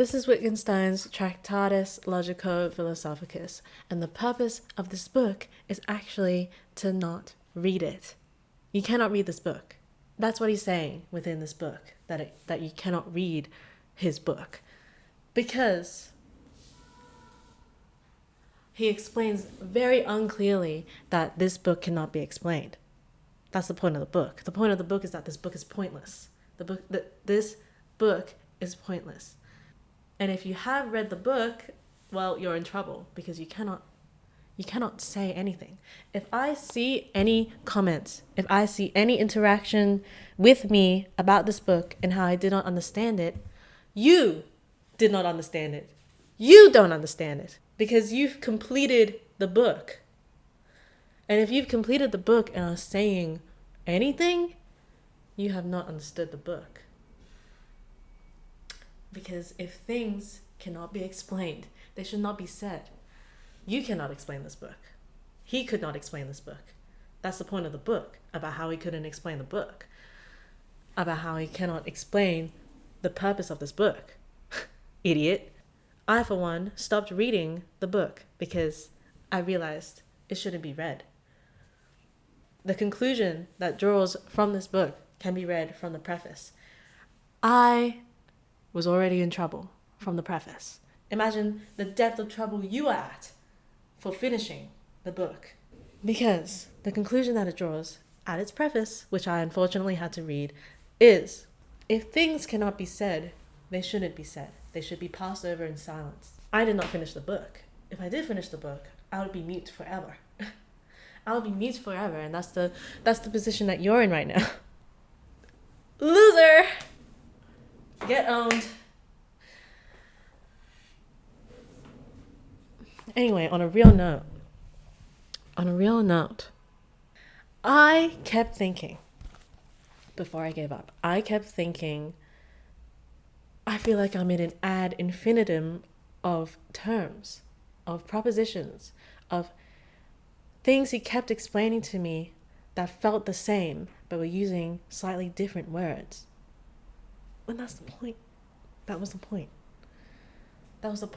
This is Wittgenstein's Tractatus Logico Philosophicus, and the purpose of this book is actually to not read it. You cannot read this book. That's what he's saying within this book, that you cannot read his book. Because he explains very unclearly that this book cannot be explained. That's the point of the book. The point of the book is that this book is pointless. This book is pointless. And if you have read the book, well, you're in trouble because you cannot say anything. If I see any comments, if I see any interaction with me about this book and how I did not understand it, you did not understand it. You don't understand it because you've completed the book. And if you've completed the book and are saying anything, you have not understood the book. Because if things cannot be explained, they should not be said. You cannot explain this book. He could not explain this book. That's the point of the book, about how he couldn't explain the book. About how he cannot explain the purpose of this book. Idiot. I, for one, stopped reading the book because I realized it shouldn't be read. The conclusion that draws from this book can be read from the preface. I was already in trouble from the preface. Imagine the depth of trouble you are at for finishing the book. Because the conclusion that it draws at its preface, which I unfortunately had to read, is if things cannot be said, they shouldn't be said. They should be passed over in silence. I did not finish the book. If I did finish the book, I would be mute forever. I would be mute forever, and that's the position that you're in right now. Loser! Get owned. Anyway, on a real note, I kept thinking, before I gave up, I feel like I'm in an ad infinitum of terms, of propositions, of things he kept explaining to me that felt the same, but were using slightly different words. And that's the point. That was the point. The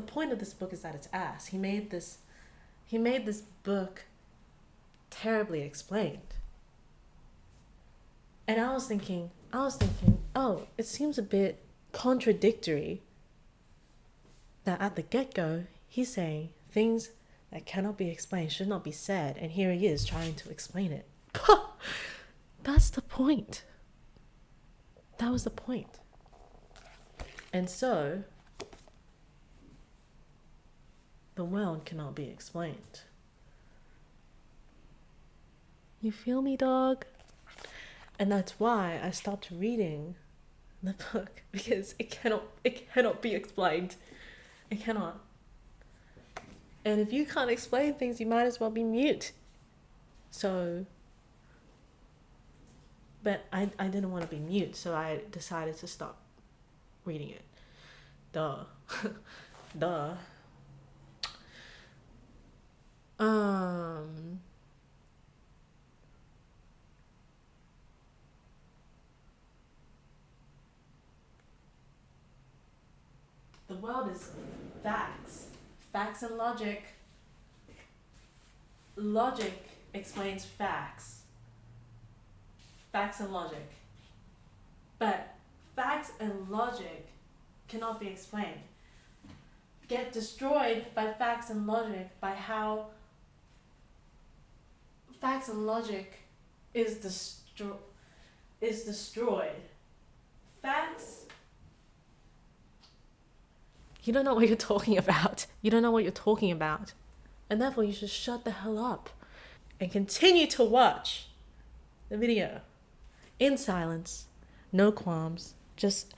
point of this book is that it's ass. He made this book terribly explained. And I was thinking, oh, it seems a bit contradictory that at the get-go, he's saying things that cannot be explained should not be said, and here he is trying to explain it. That's the point. That was the point. And so, the world cannot be explained. You feel me, dog? And that's why I stopped reading the book, because it cannot be explained. It cannot. And if you can't explain things, you might as well be mute. So, but I didn't want to be mute, so I decided to stop reading it. Duh. The world is facts. Facts and logic. Logic explains facts. Facts and logic. But facts and logic cannot be explained. Get destroyed by facts and logic, by how facts and logic is destroyed. Facts. You don't know what you're talking about. And therefore you should shut the hell up and continue to watch the video in silence, no qualms, just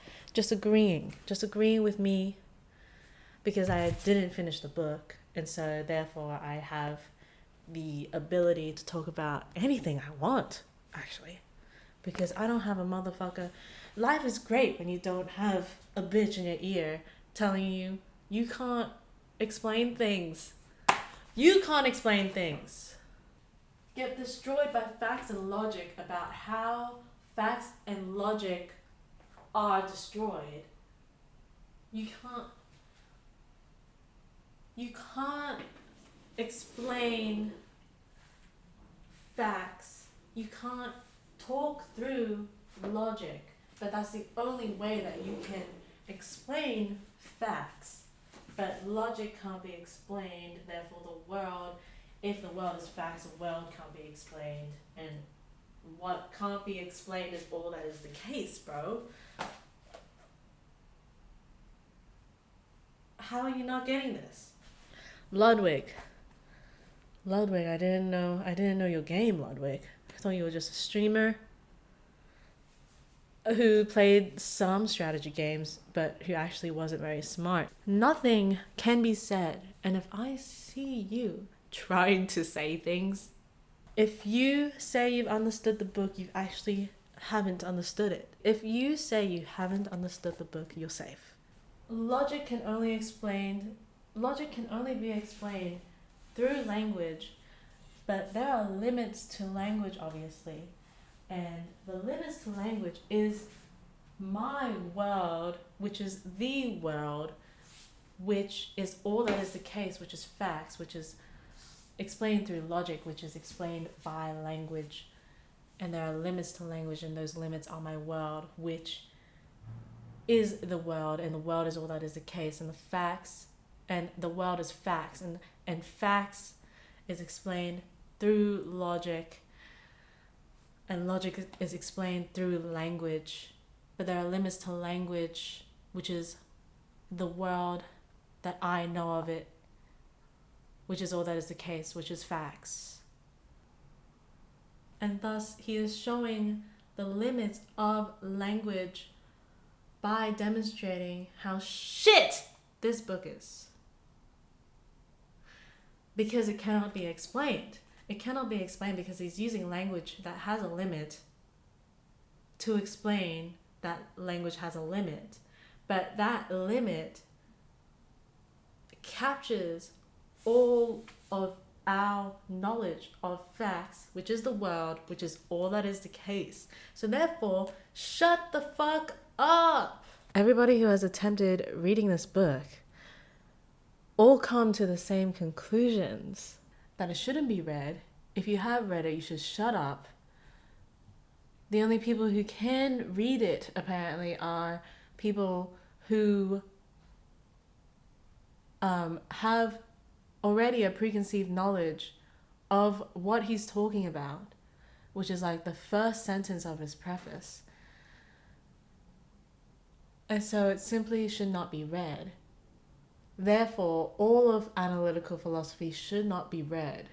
agreeing with me, because I didn't finish the book, and so therefore I have the ability to talk about anything I want, actually, because I don't have a motherfucker. Life is great when you don't have a bitch in your ear telling you you can't explain things. Get destroyed by facts and logic about how facts and logic are destroyed, you can't explain facts. You can't talk through logic, but that's the only way that you can explain facts. But logic can't be explained, therefore the world, if the world is facts, the world can't be explained. And what can't be explained is all that is the case, bro. How are you not getting this? Ludwig, I didn't know your game, Ludwig. I thought you were just a streamer who played some strategy games, but who actually wasn't very smart. Nothing can be said, and if I see you trying to say things, if you say you've understood the book, you actually haven't understood it. If you say you haven't understood the book, you're safe. Logic can only be explained through language, but there are limits to language, obviously. And the limits to language is my world, which is the world, which is all that is the case, which is facts, which is explained through logic, which is explained by language. And there are limits to language, and those limits are my world, which is the world, and the world is all that is the case, and the facts, and the world is facts, and facts is explained through logic, and logic is explained through language. But there are limits to language, which is the world that I know of it, which is all that is the case, which is facts. And thus he is showing the limits of language by demonstrating how shit this book is. Because it cannot be explained. It cannot be explained because he's using language that has a limit to explain that language has a limit. But that limit captures all of our knowledge of facts, which is the world, which is all that is the case. So therefore, shut the fuck up. Everybody who has attempted reading this book all come to the same conclusions, that it shouldn't be read. If you have read it, you should shut up. The only people who can read it, apparently, are people who have already a preconceived knowledge of what he's talking about, which is like the first sentence of his preface. And so it simply should not be read. Therefore, all of analytical philosophy should not be read.